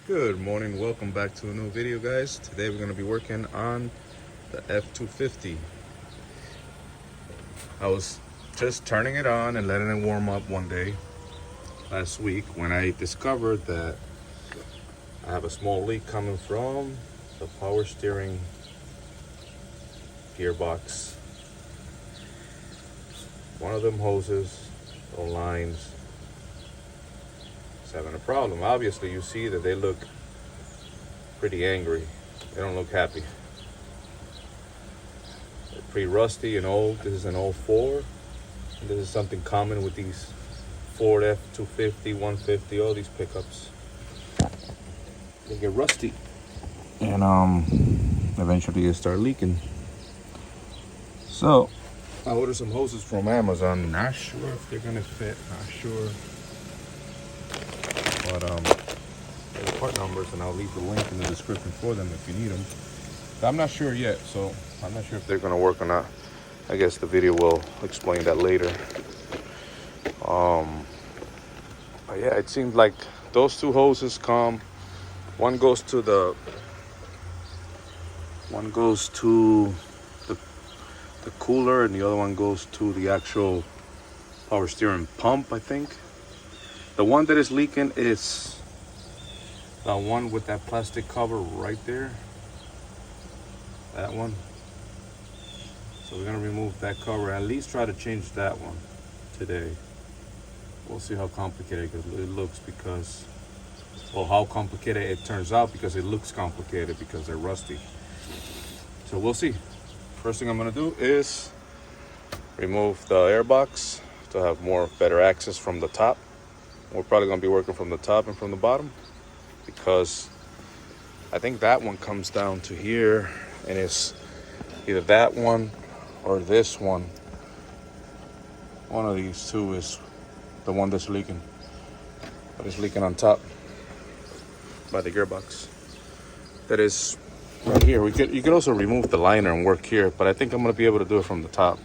Good morning, welcome back to a new video, guys. Today we're going to be working on the F250. I was just turning it on and letting it warm up one day last week when I discovered that I have a small leak coming from the power steering gearbox. One of them hoses or lines is having a problem. Obviously you see that they look pretty angry. They don't look happy. They're pretty rusty and old. This is an 04. And this is something common with these Ford F250, 150, all these pickups. They get rusty. And eventually they start leaking. So I ordered some hoses from Amazon. Not sure if they're gonna fit, not sure. But there's part numbers, and I'll leave the link in the description for them if you need them. But I'm not sure yet, so I'm not sure if they're gonna work or not. I guess the video will explain that later. But yeah, it seems like those two hoses come. One goes to the cooler, and the other one goes to the actual power steering pump, I think. The one that is leaking is the one with that plastic cover right there. That one. So we're gonna remove that cover, at least try to change that one today. We'll see how complicated it looks because, well, how complicated it turns out because it looks complicated because they're rusty. So we'll see. First thing I'm gonna do is remove the air box to have better access from the top. We're probably gonna be working from the top and from the bottom because I think that one comes down to here, and it's either that one or this one. One of these two is the one that's leaking, but it's leaking on top by the gearbox. That is right here. You could also remove the liner and work here, but I think I'm gonna be able to do it from the top,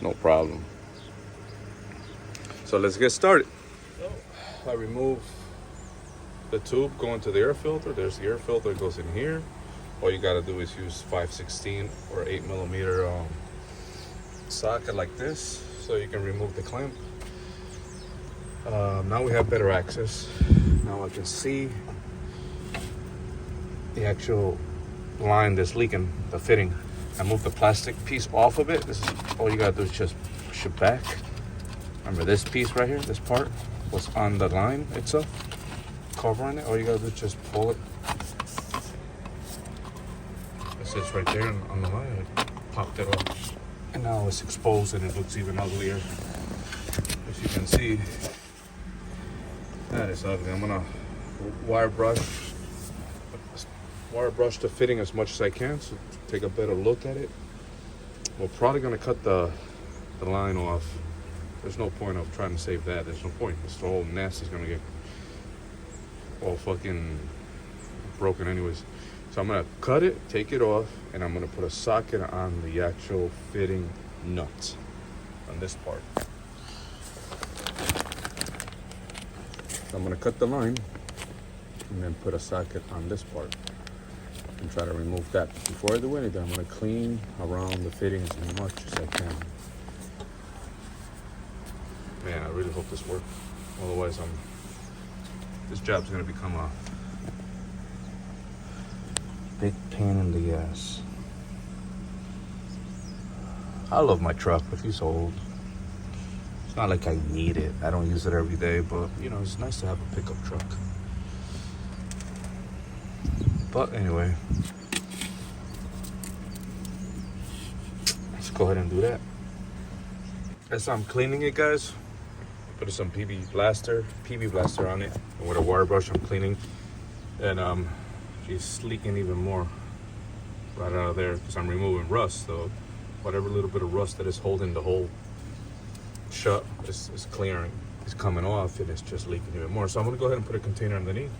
no problem. So let's get started. I remove the tube going to the air filter. There's the air filter that goes in here. All you gotta do is use 5/16 or 8mm socket like this, so you can remove the clamp. Now we have better access. Now I can see the actual line that's leaking, the fitting. I moved the plastic piece off of it. This is all you gotta do is just push it back. Remember this piece right here, this part was on the line itself, covering it. All you gotta do is just pull it. It sits right there on the line. I popped it off, and now it's exposed and it looks even uglier. As you can see, that is ugly. I'm gonna wire brush the fitting as much as I can, so take a better look at it. We're probably gonna cut the line off. There's no point of trying to save that. There's no point. This whole nest is gonna get all fucking broken anyways. So I'm gonna cut it, take it off, and I'm gonna put a socket on the actual fitting nut on this part. So I'm gonna cut the line and then put a socket on this part and try to remove that. Before I do anything, I'm gonna clean around the fittings as much as I can. Man, I really hope this works. Otherwise, this job's gonna become a big pain in the ass. I love my truck, but he's old. It's not like I need it. I don't use it every day, but you know, it's nice to have a pickup truck. But anyway, let's go ahead and do that. As I'm cleaning it, guys, put some PB blaster on it, and with a wire brush I'm cleaning, and she's leaking even more right out of there because I'm removing rust. So whatever little bit of rust that is holding the hole shut is clearing, it's coming off, and it's just leaking even more. So I'm gonna go ahead and put a container underneath,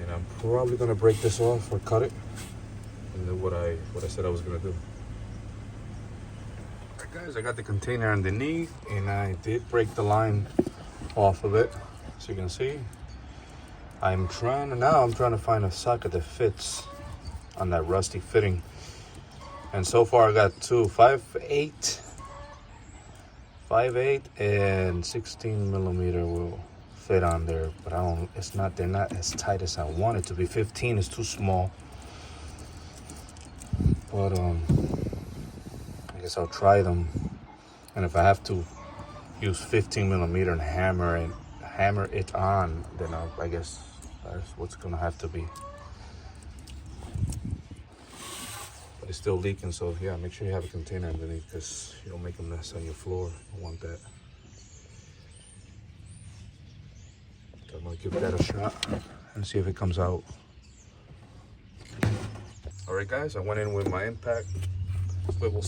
and I'm probably gonna break this off or cut it and do what I said I was gonna do. Guys, I got the container underneath, and I did break the line off of it, so you can see. I'm trying to find a socket that fits on that rusty fitting. And so far I got two 5/8 and 16 millimeter will fit on there, but they're not as tight as I want it to be. 15 is too small, but I guess I'll try them, and if I have to use 15 millimeter and hammer it on, then I guess that's what's gonna have to be. But it's still leaking, so yeah, make sure you have a container underneath, because you don't make a mess on your floor. I want that. So I'm gonna give that a shot and see if it comes out. All right, guys, I went in with my impact swivel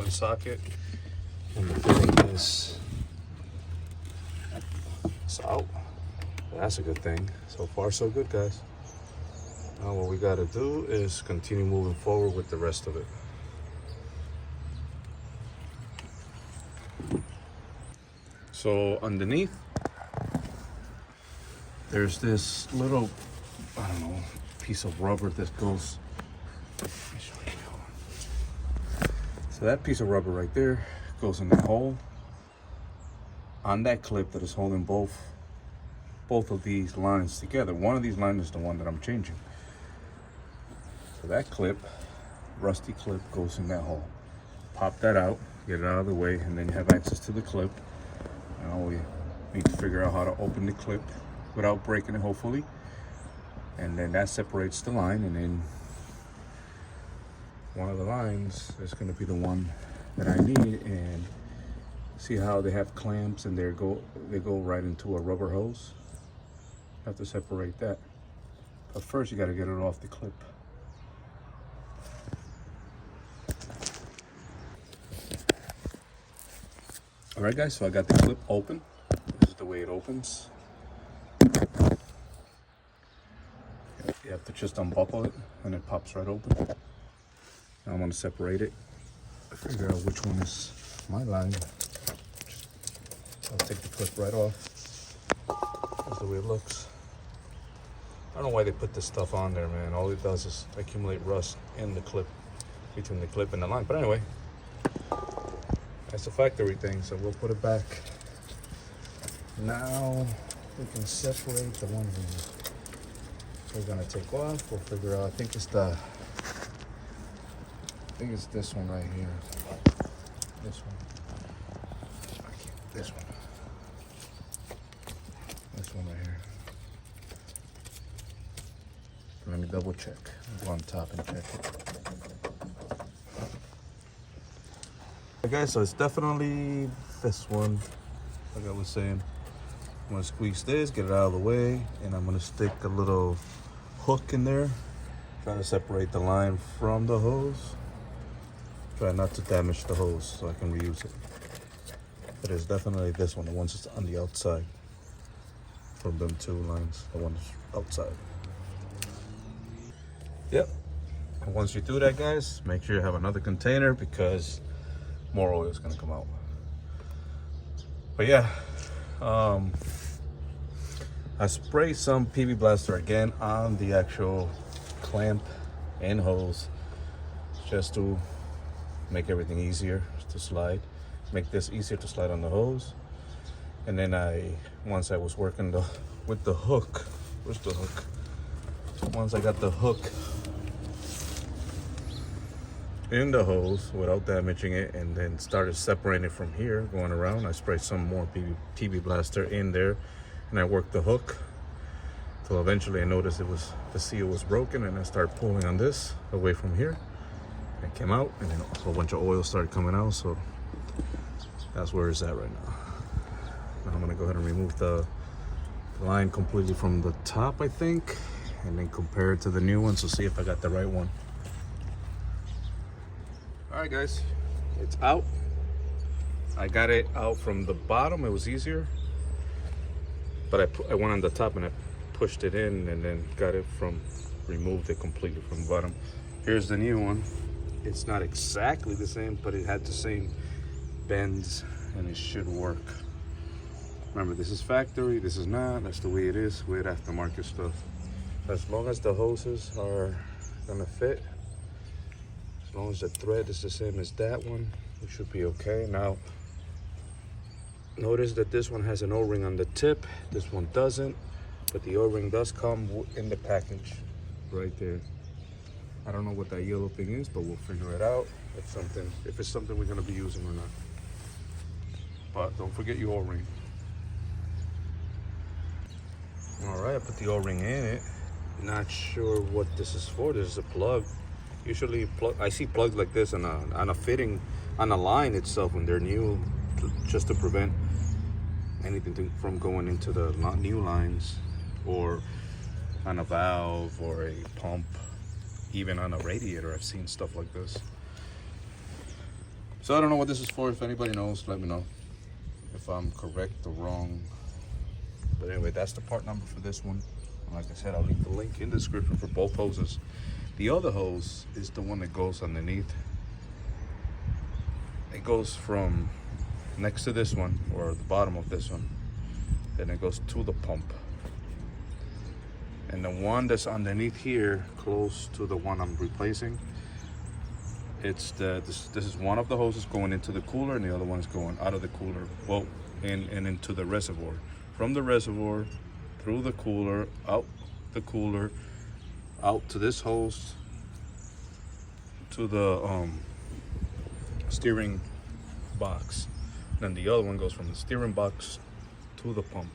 and socket, and the fitting is out. That's a good thing. So far, so good, guys. Now what we gotta do is continue moving forward with the rest of it. So underneath, there's this little, I don't know, piece of rubber that goes, let me show you. So that piece of rubber right there goes in that hole on that clip that is holding both of these lines together. One of these lines is the one that I'm changing. So that clip, rusty clip, goes in that hole. Pop that out, get it out of the way, and then you have access to the clip. Now we need to figure out how to open the clip without breaking it, hopefully. And then that separates the line, and then one of the lines is going to be the one that I need. And see how they have clamps and they go right into a rubber hose. Have to separate that, but first you got to get it off the clip. All right, guys, so I got the clip open. This is the way it opens. You have to just unbuckle it and it pops right open. Now I'm going to separate it, figure out which one is my line. I'll take the clip right off. That's the way it looks. I don't know why they put this stuff on there, man. All it does is accumulate rust in the clip, between the clip and the line. But anyway, that's a factory thing, so we'll put it back. Now we can separate the one we're gonna take off. We'll figure out, I think it's this one right here. This one. This one. This one right here. Let me double check. I'll go on top and check it. Okay, so it's definitely this one. Like I was saying, I'm gonna squeeze this, get it out of the way, and I'm gonna stick a little hook in there, trying to separate the line from the hose. Try not to damage the hose so I can reuse it. But it's definitely this one, the one that's on the outside. From them two lines, the one that's outside. Yep. And once you do that, guys, make sure you have another container because more oil is gonna come out. But yeah, I sprayed some PB Blaster again on the actual clamp and hose just to make everything easier to slide. Make this easier to slide on the hose. And then once I was working with the hook, where's the hook? Once I got the hook in the hose without damaging it, and then started separating it from here, going around, I sprayed some more PB Blaster in there, and I worked the hook till eventually I noticed the seal was broken, and I started pulling on this away from here. It came out, and then a whole bunch of oil started coming out, so that's where it's at right now. Now I'm gonna go ahead and remove the line completely from the top, I think, and then compare it to the new one to see if I got the right one. All right, guys, it's out. I got it out from the bottom. It was easier, but I went on the top and I pushed it in and then removed it completely from the bottom. Here's the new one. It's not exactly the same, but it had the same bends and it should work. Remember, this is factory, this is not. That's the way it is with aftermarket stuff. As long as the hoses are gonna fit, as long as the thread is the same as that one, we should be okay. Now, notice that this one has an O-ring on the tip, this one doesn't, but the O-ring does come in the package right there. I don't know what that yellow thing is, but we'll figure it out if it's something we're gonna be using or not. But don't forget your O-ring. All right, I put the O-ring in it. Not sure what this is for. This is a plug. Usually, I see plugs like this on a fitting, on a line itself when they're new, just to prevent anything from going into the new lines, or on a valve or a pump, even on a radiator. I've seen stuff like this. So I don't know what this is for. If anybody knows, let me know if I'm correct or wrong. But anyway, that's the part number for this one. Like I said, I'll leave the link in the description for both hoses. The other hose is the one that goes underneath. It goes from next to this one, or the bottom of this one, then it goes to the pump. And the one that's underneath here, close to the one I'm replacing, this is one of the hoses going into the cooler, and the other one's going out of the cooler, well, and into the reservoir. From the reservoir, through the cooler, out the cooler, out to this hose, to the steering box. Then the other one goes from the steering box to the pump.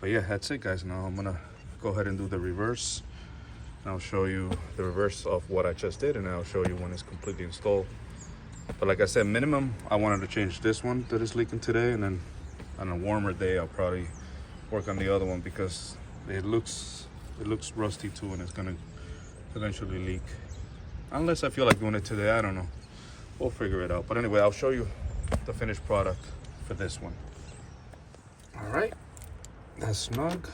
But yeah, that's it, guys. Now I'm gonna go ahead and do the reverse. I'll show you the reverse of what I just did, and I'll show you when it's completely installed. But like I said, minimum, I wanted to change this one that is leaking today, and then on a warmer day, I'll probably work on the other one, because it looks rusty too, and it's gonna eventually leak. Unless I feel like doing it today, I don't know. We'll figure it out. But anyway, I'll show you the finished product for this one. All right, that's snug.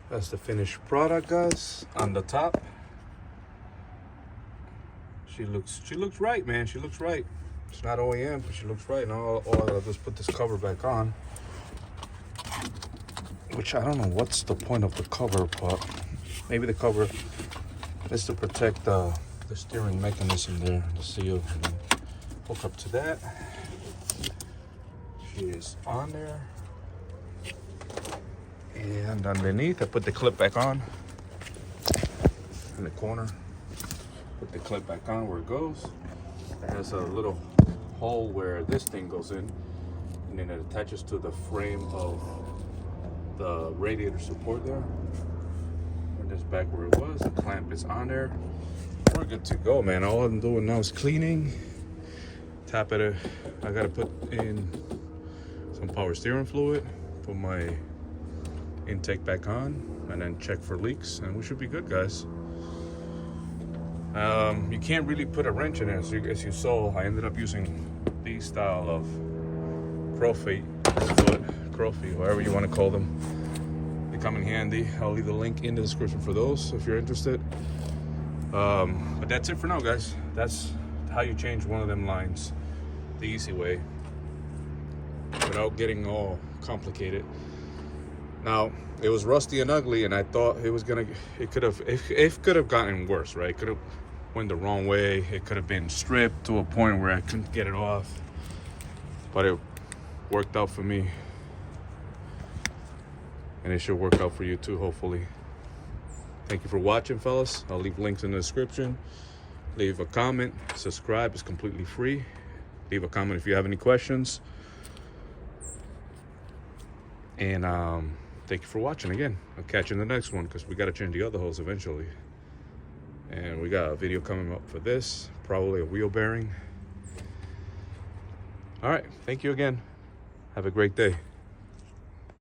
That's the finished product, guys. On the top, she looks right, man. She looks right. It's not OEM, but she looks right. Now I'll just put this cover back on, which I don't know what's the point of the cover, but maybe the cover is to protect the steering mechanism there, the seal. And then hook up to that. She is on there. And underneath, I put the clip back on in the corner. Put the clip back on where it goes. It has a little hole where this thing goes in, and then it attaches to the frame of the radiator support there. Put this back where it was. The clamp is on there. We're good to go, man. All I'm doing now is cleaning. Tap it. I gotta put in some power steering fluid. Put my intake back on, and then check for leaks, and we should be good, guys. You can't really put a wrench in it, so as you saw, I ended up using these style of crowfeet, whatever you want to call them. They come in handy. I'll leave the link in the description for those if you're interested. But that's it for now, guys. That's how you change one of them lines the easy way without getting all complicated. Now, it was rusty and ugly, and I thought it could have gotten worse, right? It could have went the wrong way. It could have been stripped to a point where I couldn't get it off. But it worked out for me. And it should work out for you too, hopefully. Thank you for watching, fellas. I'll leave links in the description. Leave a comment. Subscribe. It's completely free. Leave a comment if you have any questions. And thank you for watching again. I'll catch you in the next one, because we got to change the other hose eventually. And we got a video coming up for this, probably a wheel bearing. All right, thank you again. Have a great day.